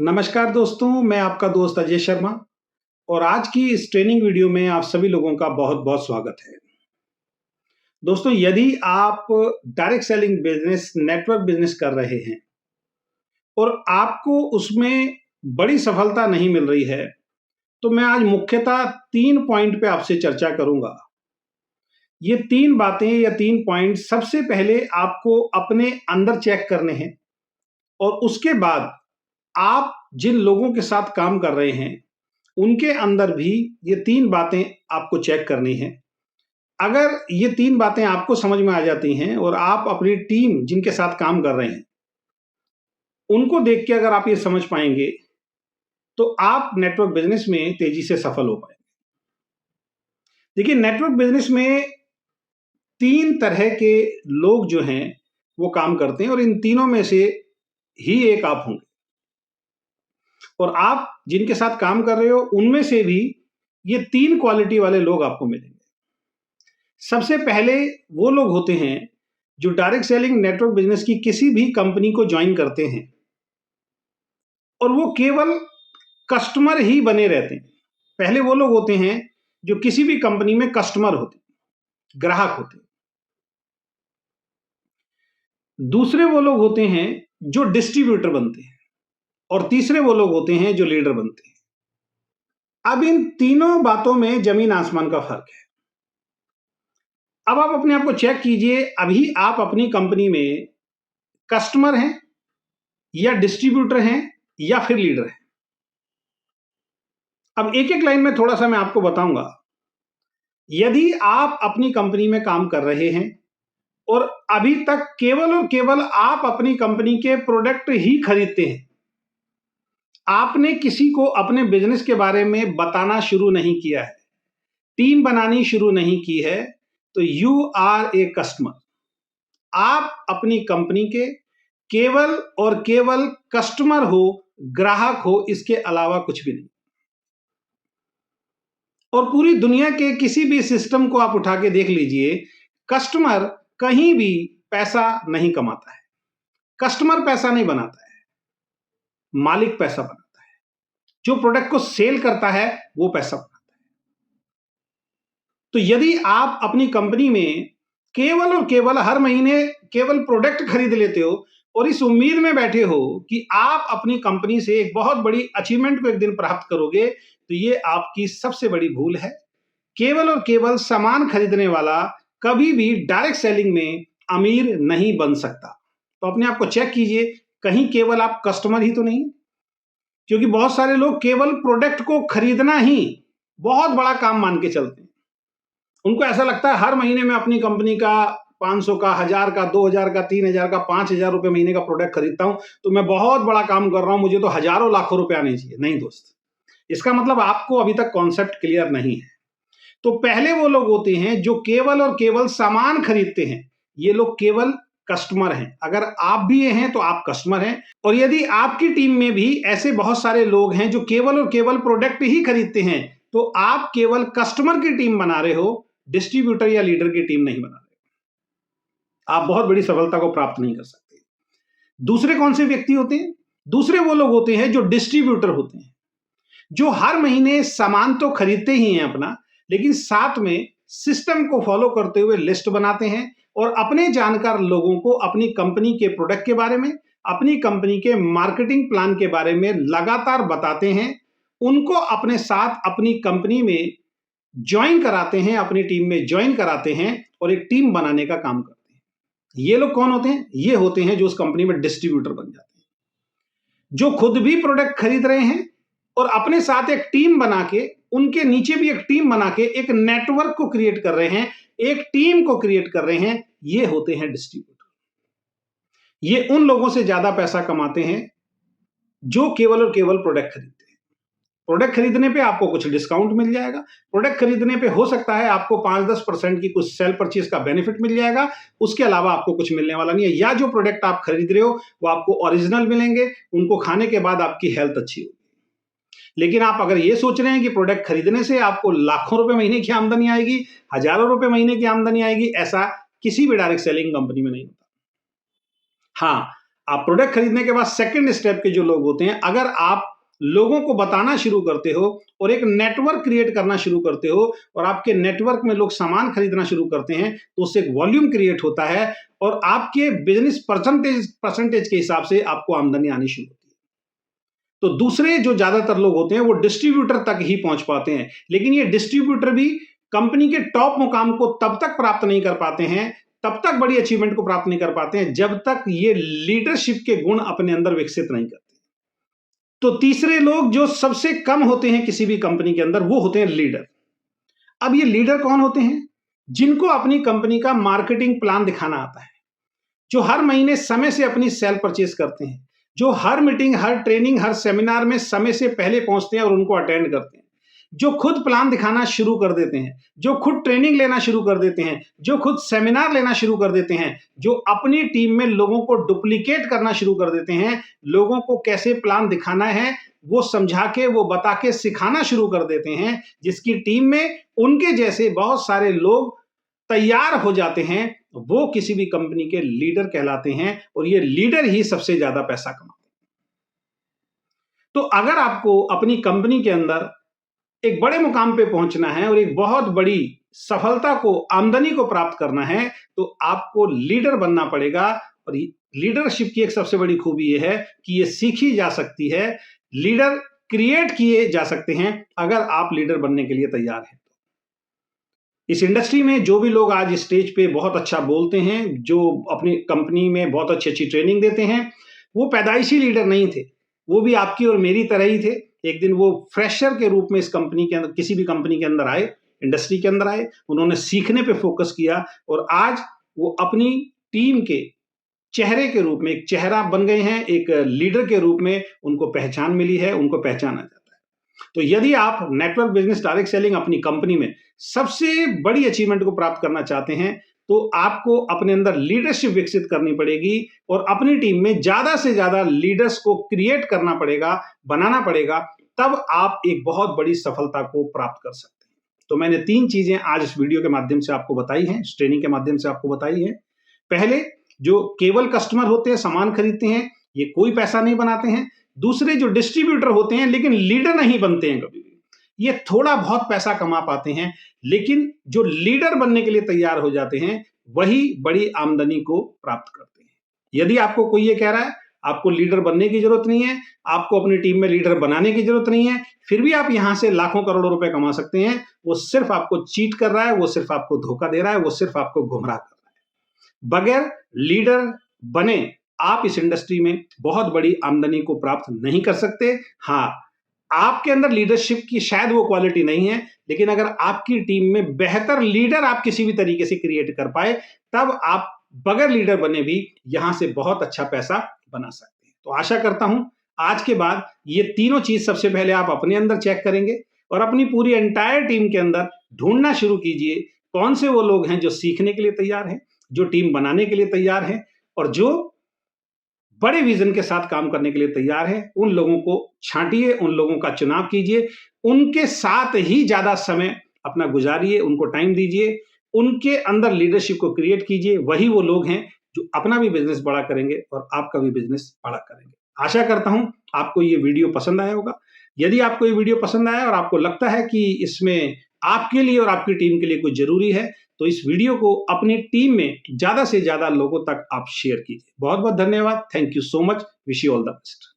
नमस्कार दोस्तों, मैं आपका दोस्त अजय शर्मा और आज की इस ट्रेनिंग वीडियो में आप सभी लोगों का बहुत-बहुत स्वागत है। दोस्तों, यदि आप direct selling business, network business कर रहे हैं और आपको उसमें बड़ी सफलता नहीं मिल रही है, तो मैं आज मुख्यतः 3 पॉइंट पे आपसे चर्चा करूँगा। ये 3 बातें या 3 पॉइंट सबसे पहले आपको अपने अंदर चेक करने हैं और उसके बाद आप जिन लोगों के साथ काम कर रहे हैं, उनके अंदर भी ये 3 बातें आपको चेक करनी हैं। अगर ये 3 बातें आपको समझ में आ जाती हैं और आप अपनी टीम जिनके साथ काम कर रहे हैं, उनको देख के अगर आप ये समझ पाएँगे, तो आप नेटवर्क बिज़नेस में तेज़ी से सफल हो पाएँगे। देखिए, नेटवर्क बिज़नेस में 3 तरह के लोग जो हैं, वो काम करते हैं और इन तीनों में से ही एक आप होंगे। और आप जिनके साथ काम कर रहे हो, उनमें से भी ये 3 क्वालिटी वाले लोग आपको मिलेंगे। सबसे पहले वो लोग होते हैं, जो डायरेक्ट सेलिंग नेटवर्क बिज़नेस की किसी भी कंपनी को जॉइन करते हैं और वो केवल कस्टमर ही बने रहते हैं। पहले वो लोग होते हैं, जो किसी भी कंपनी में कस्टमर होते हैं, ग्राहक होते हैं। दूसरे वो लोग होते हैं, जो डिस्ट्रीब्यूटर बनते हैं और तीसरे वो लोग होते हैं, जो लीडर बनते हैं। अब इन तीनों बातों में ज़मीन आसमान का फ़र्क है। अब आप अपने आप को चेक कीजिए, अभी आप अपनी कंपनी में कस्टमर हैं या डिस्ट्रीब्यूटर हैं या फिर लीडर हैं। अब एक-एक लाइन में थोड़ा-सा मैं आपको बताऊँगा। यदि आप अपनी कंपनी में काम कर रहे हैं और अभी तक केवल और केवल आप अपनी कंपनी के प्रोडक्ट ही खरीदते हैं, आपने किसी को अपने बिज़नेस के बारे में बताना शुरू नहीं किया है, टीम बनानी शुरू नहीं की है, तो यू आर ए कस्टमर। आप अपनी कंपनी के केवल और केवल कस्टमर हो, ग्राहक हो, इसके अलावा कुछ भी नहीं। और पूरी दुनिया के किसी भी सिस्टम को आप उठा के देख लीजिए, कस्टमर कहीं भी पैसा नहीं कमाता है। कस्टमर पैसा नहीं बनाता है, मालिक पैसा बनाता है। जो प्रोडक्ट को सेल करता है, वो पैसा बनाता है। तो यदि आप अपनी कंपनी में केवल और केवल हर महीने केवल प्रोडक्ट खरीद लेते हो और इस उम्मीद में बैठे हो कि आप अपनी कंपनी से एक बहुत बड़ी अचीवमेंट को एक दिन प्राप्त करोगे, तो ये आपकी सबसे बड़ी भूल है। केवल और केवल सामान खरीदने वाला कभी भी डायरेक्ट सेलिंग में अमीर नहीं बन सकता। तो अपने आप को चेक कीजिए, कहीं केवल आप कस्टमर ही तो नहीं? क्योंकि बहुत सारे लोग केवल प्रोडक्ट को खरीदना ही बहुत बड़ा काम मान के चलते हैं। उनको ऐसा लगता है हर महीने में अपनी कंपनी का 500 का, 1000 का, 2000 का, 3000 का, 5000 रुपए महीने का प्रोडक्ट खरीदता हूं, तो मैं बहुत बड़ा काम कर रहा हूं, मुझे तो हजारों लाखों रुपए आने चाहिए। नहीं दोस्त, इसका मतलब आपको अभी तक कॉन्सेप्ट क्लियर नहीं है। तो पहले वो लोग होते हैं जो केवल और केवल सामान खरीदते हैं, ये लोग केवल कस्टमर हैं। अगर आप भी ये हैं तो आप कस्टमर हैं। और यदि आपकी टीम में भी ऐसे बहुत सारे लोग हैं जो केवल और केवल प्रोडक्ट ही खरीदते हैं, तो आप केवल कस्टमर की टीम बना रहे हो, डिस्ट्रीब्यूटर या लीडर की टीम नहीं बना रहे। आप बहुत बड़ी सफलता को प्राप्त नहीं कर सकते। दूसरे कौन से व्यक्ति होते हैं? दूसरे वो लोग होते हैं जो डिस्ट्रीब्यूटर होते हैं, जो हर महीने सामान तो खरीदते ही हैं अपना, लेकिन साथ में सिस्टम को फॉलो करते हुए लिस्ट बनाते हैं और अपने जानकार लोगों को अपनी कंपनी के प्रोडक्ट के बारे में, अपनी कंपनी के मार्केटिंग प्लान के बारे में लगातार बताते हैं। उनको अपने साथ अपनी कंपनी में ज्वाइन कराते हैं, अपनी टीम में ज्वाइन कराते हैं और एक टीम बनाने का काम करते हैं। ये लोग कौन होते हैं? ये होते हैं जो उस कंपनी में डिस्ट्रीब्यूटर बन जाते हैं, जो खुद भी प्रोडक्ट खरीद रहे हैं और अपने साथ एक टीम बना के, उनके नीचे भी एक टीम बना के एक नेटवर्क को क्रिएट कर रहे हैं, एक टीम को क्रिएट कर रहे हैं। ये होते हैं डिस्ट्रीब्यूटर। ये उन लोगों से ज्यादा पैसा कमाते हैं जो केवल और केवल प्रोडक्ट खरीदते हैं। प्रोडक्ट खरीदने पे आपको कुछ डिस्काउंट मिल जाएगा, प्रोडक्ट खरीदने पे हो सकता है आपको 5-10% की कुछ सेल परचेज का बेनिफिट मिल जाएगा, उसके अलावा आपको कुछ मिलने वाला नहीं है। या जो प्रोडक्ट आप खरीद रहे हो वो आपको ओरिजिनल मिलेंगे, उनको खाने के बाद आपकी हेल्थ अच्छी होगी। लेकिन आप अगर ये सोच रहे हैं कि प्रोडक्ट खरीदने से आपको लाखों रुपए महीने की आमदनी आएगी, हजारों रुपए महीने की आमदनी आएगी, ऐसा किसी भी डायरेक्ट सेलिंग कंपनी में नहीं होता। हाँ, आप प्रोडक्ट खरीदने के बाद सेकंड स्टेप के जो लोग होते हैं, अगर आप लोगों को बताना शुरू करते हो और एक नेटवर्क क्रिएट करना शुरू करते हो और आपके नेटवर्क में लोग सामान खरीदना शुरू करते हैं, तो उससे एक वॉल्यूम क्रिएट होता है और आपके बिजनेस परसेंटेज के हिसाब से आपको आमदनी आनी शुरू होती है। तो दूसरे जो ज्यादातर लोग होते हैं वो डिस्ट्रीब्यूटर तक ही पहुंच पाते हैं, लेकिन ये डिस्ट्रीब्यूटर भी कंपनी के टॉप मुकाम को तब तक प्राप्त नहीं कर पाते हैं, तब तक बड़ी अचीवमेंट को प्राप्त नहीं कर पाते हैं जब तक ये लीडरशिप के गुण अपने अंदर विकसित नहीं करते। तो तीसरे लोग जो सबसे कम होते हैं किसी भी कंपनी के अंदर, वो होते हैं लीडर। अब ये लीडर कौन होते हैं? जिनको अपनी कंपनी का मार्केटिंग प्लान दिखाना आता है, जो हर महीने समय से अपनी सेल परचेज करते हैं, जो हर मीटिंग, हर ट्रेनिंग, हर सेमिनार में समय से पहले पहुंचते हैं और उनको अटेंड करते हैं, जो खुद प्लान दिखाना शुरू कर देते हैं, जो खुद ट्रेनिंग लेना शुरू कर देते हैं, जो खुद सेमिनार लेना शुरू कर देते हैं, जो अपनी टीम में लोगों को डुप्लीकेट करना शुरू कर देते हैं, लोगों को कैसे प्लान दिखाना है वो समझा के, वो बता के सिखाना शुरू कर देते हैं, जिसकी टीम में उनके जैसे बहुत सारे लोग तैयार हो जाते हैं, वो किसी भी कंपनी के लीडर कहलाते हैं और ये लीडर ही सबसे ज्यादा पैसा कमाते हैं। तो अगर आपको अपनी कंपनी के अंदर एक बड़े मुकाम पे पहुंचना है और एक बहुत बड़ी सफलता को, आमदनी को प्राप्त करना है, तो आपको लीडर बनना पड़ेगा। और लीडरशिप की एक सबसे बड़ी खूबी यह है कि ये सीखी जा सकती है, लीडर क्रिएट किए जा सकते हैं अगर आप लीडर बनने के लिए तैयार हैं। इस इंडस्ट्री में जो भी लोग आज स्टेज पे बहुत अच्छा बोलते हैं, जो अपनी कंपनी में बहुत अच्छी अच्छी ट्रेनिंग देते हैं, वो पैदाइशी लीडर नहीं थे, वो भी आपकी और मेरी तरह ही थे। एक दिन वो फ्रेशर के रूप में इस कंपनी के अंदर, किसी भी कंपनी के अंदर आए, इंडस्ट्री के अंदर आए, उन्होंने सीखने पे फोकस किया और आज वो अपनी टीम के चेहरे के रूप में एक चेहरा बन गए हैं, एक लीडर के रूप में उनको पहचान मिली है, उनको पहचाना जाता है। तो यदि आप नेटवर्क बिजनेस डायरेक्ट सेलिंग अपनी कंपनी में सबसे बड़ी अचीवमेंट को प्राप्त करना चाहते हैं, तो आपको अपने अंदर लीडरशिप विकसित करनी पड़ेगी और अपनी टीम में ज्यादा से ज्यादा लीडर्स को क्रिएट करना पड़ेगा, बनाना पड़ेगा, तब आप एक बहुत बड़ी सफलता को प्राप्त कर सकते हैं। तो मैंने 3 चीजें आज इस वीडियो के माध्यम से आपको बताई हैं, इस ट्रेनिंग के माध्यम से आपको बताई है। पहले, जो केवल कस्टमर होते हैं, सामान खरीदते हैं, ये कोई पैसा नहीं बनाते हैं। दूसरे, जो डिस्ट्रीब्यूटर होते हैं लेकिन लीडर नहीं बनते हैं कभी भी, ये थोड़ा बहुत पैसा कमा पाते हैं, लेकिन जो लीडर बनने के लिए तैयार हो जाते हैं वही बड़ी आमदनी को प्राप्त करते हैं। यदि आपको कोई ये कह रहा है आपको लीडर बनने की जरूरत नहीं है, आपको अपनी टीम में लीडर बनाने की जरूरत नहीं है, फिर भी आप यहां से लाखों करोड़ों रुपए कमा सकते हैं, वो सिर्फ आपको चीट कर रहा है, वो सिर्फ आपको धोखा दे रहा है, वो सिर्फ आपको गुमराह कर रहा है। बगैर लीडर बने आप इस इंडस्ट्री में बहुत बड़ी आमदनी को प्राप्त नहीं कर सकते। हाँ, आपके अंदर लीडरशिप की शायद वो क्वालिटी नहीं है, लेकिन अगर आपकी टीम में बेहतर लीडर आप किसी भी तरीके से क्रिएट कर पाए, तब आप बगैर लीडर बने भी यहां से बहुत अच्छा पैसा बना सकते हैं। तो आशा करता हूं आज के बाद ये तीनों चीज सबसे पहले आप अपने अंदर चेक करेंगे और अपनी पूरी एंटायर टीम के अंदर ढूंढना शुरू कीजिए कौन से वो लोग हैं जो सीखने के लिए तैयार हैं, जो टीम बनाने के लिए तैयार हैं और जो बड़े विजन के साथ काम करने के लिए तैयार है। उन लोगों को छांटिए, उन लोगों का चुनाव कीजिए, उनके साथ ही ज्यादा समय अपना गुजारिए, उनको टाइम दीजिए, उनके अंदर लीडरशिप को क्रिएट कीजिए। वही वो लोग हैं जो अपना भी बिजनेस बड़ा करेंगे और आपका भी बिजनेस बड़ा करेंगे। आशा करता हूं आपको ये वीडियो पसंद आया होगा। यदि आपको ये वीडियो पसंद आया और आपको लगता है कि इसमें आपके लिए और आपकी टीम के लिए कुछ जरूरी है, तो इस वीडियो को अपनी टीम में ज्यादा से ज्यादा लोगों तक आप शेयर कीजिए। बहुत बहुत धन्यवाद। Thank you so much. Wish you all the best.